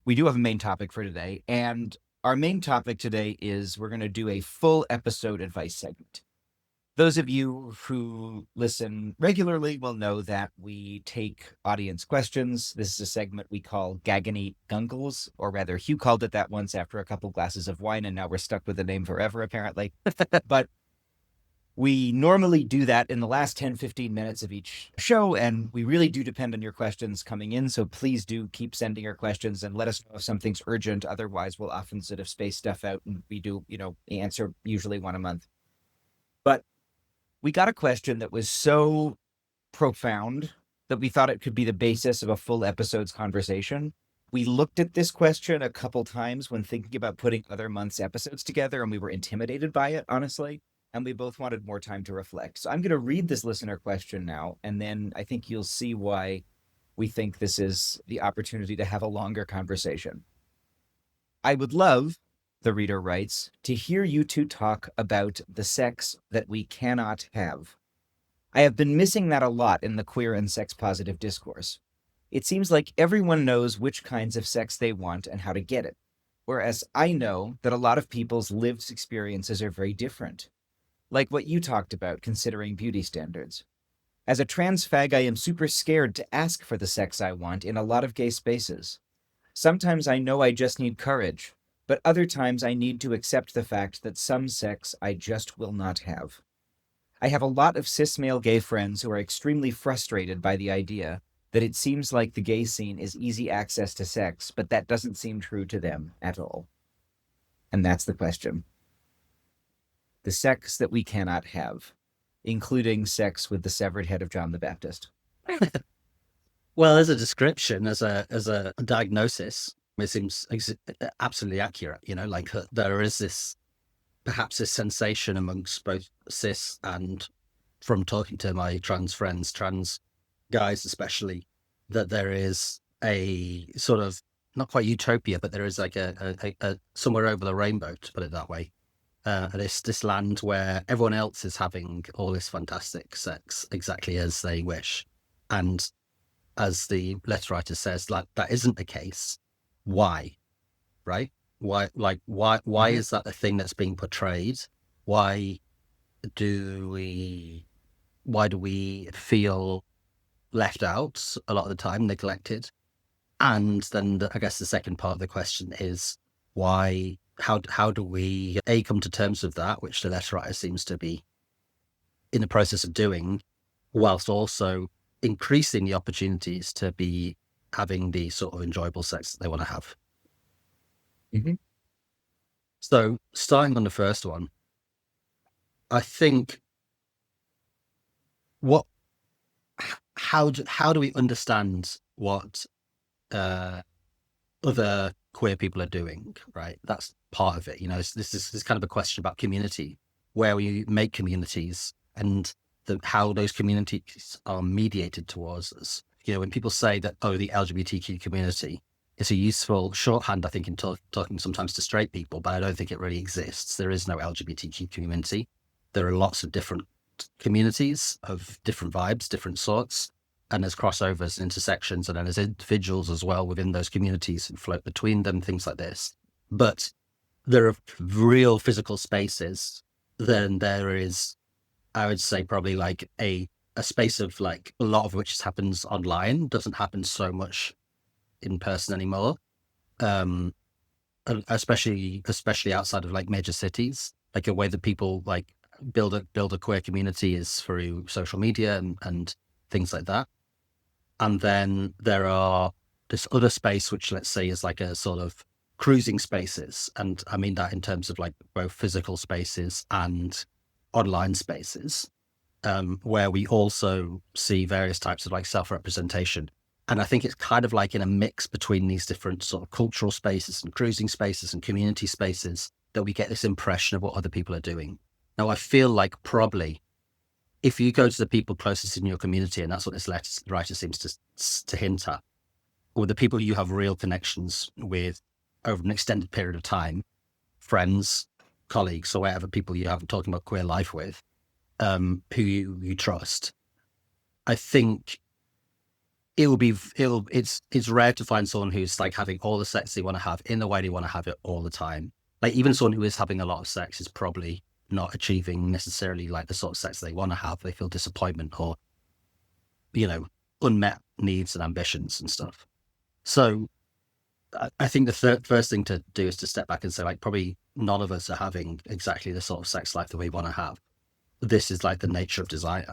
we do have a main topic for today. And our main topic today is we're going to do a full episode advice segment. Those of you who listen regularly will know that we take audience questions. This is a segment we call Gagany Gungles, or rather, Hugh called it that once after a couple glasses of wine, and now we're stuck with the name forever, apparently. But we normally do that in the last 10, 15 minutes of each show, and we really do depend on your questions coming in. So please do keep sending your questions and let us know if something's urgent. Otherwise, we'll often sort of space stuff out and we do, answer usually one a month. But we got a question that was so profound that we thought it could be the basis of a full episode's conversation. We looked at this question a couple times when thinking about putting other months' episodes together, and we were intimidated by it, honestly. And we both wanted more time to reflect. So I'm going to read this listener question now, and then I think you'll see why we think this is the opportunity to have a longer conversation. I would love, the reader writes, to hear you two talk about the sex that we cannot have. I have been missing that a lot in the queer and sex positive discourse. It seems like everyone knows which kinds of sex they want and how to get it, whereas I know that a lot of people's lived experiences are very different. Like what you talked about, considering beauty standards. As a trans fag, I am super scared to ask for the sex I want in a lot of gay spaces. Sometimes I know I just need courage, but other times I need to accept the fact that some sex I just will not have. I have a lot of cis male gay friends who are extremely frustrated by the idea that it seems like the gay scene is easy access to sex, but that doesn't seem true to them at all. And that's the question. The sex that we cannot have, including sex with the severed head of John the Baptist. Well, as a description, as a diagnosis, it seems absolutely accurate. Like there is this perhaps this sensation amongst both cis and from talking to my trans friends, trans guys especially, that there is a sort of not quite utopia, but there is like a somewhere over the rainbow, to put it that way. This land where everyone else is having all this fantastic sex exactly as they wish, and as the letter writer says, like that isn't the case. Why? Right? Why is that the thing that's being portrayed? Why do we feel left out a lot of the time, neglected? And then I guess the second part of the question is why? How do we come to terms with that, which the letter writer seems to be in the process of doing, whilst also increasing the opportunities to be having the sort of enjoyable sex that they want to have. Mm-hmm. So starting on the first one, I think how do we understand what other queer people are doing, right? That's part of it. This is kind of a question about community, where we make communities and how those communities are mediated towards us. When people say that, oh, the LGBTQ community is a useful shorthand, I think, in talking sometimes to straight people, but I don't think it really exists. There is no LGBTQ community. There are lots of different communities of different vibes, different sorts. And there's crossovers and intersections, and then there's individuals as well within those communities and float between them, things like this. But there are real physical spaces. Then there is, I would say, probably like a space of like a lot of which happens online, doesn't happen so much in person anymore. Especially outside of like major cities, like a way that people like build a queer community is through social media and things like that. And then there are this other space, which let's say is like a sort of cruising spaces. And I mean that in terms of like both physical spaces and online spaces, where we also see various types of like self-representation. And I think it's kind of like in a mix between these different sort of cultural spaces and cruising spaces and community spaces that we get this impression of what other people are doing. Now, I feel like probably if you go to the people closest in your community, and that's what this writer seems to hint at, or the people you have real connections with over an extended period of time, friends, colleagues, or whatever people you have talking about queer life with, who you trust, I think it's rare to find someone who's like having all the sex they want to have in the way they want to have it all the time. Like even someone who is having a lot of sex is probably not achieving necessarily like the sort of sex they want to have. They feel disappointment or, unmet needs and ambitions and stuff. So I think the first thing to do is to step back and say, like, probably none of us are having exactly the sort of sex life that we want to have. This is like the nature of desire.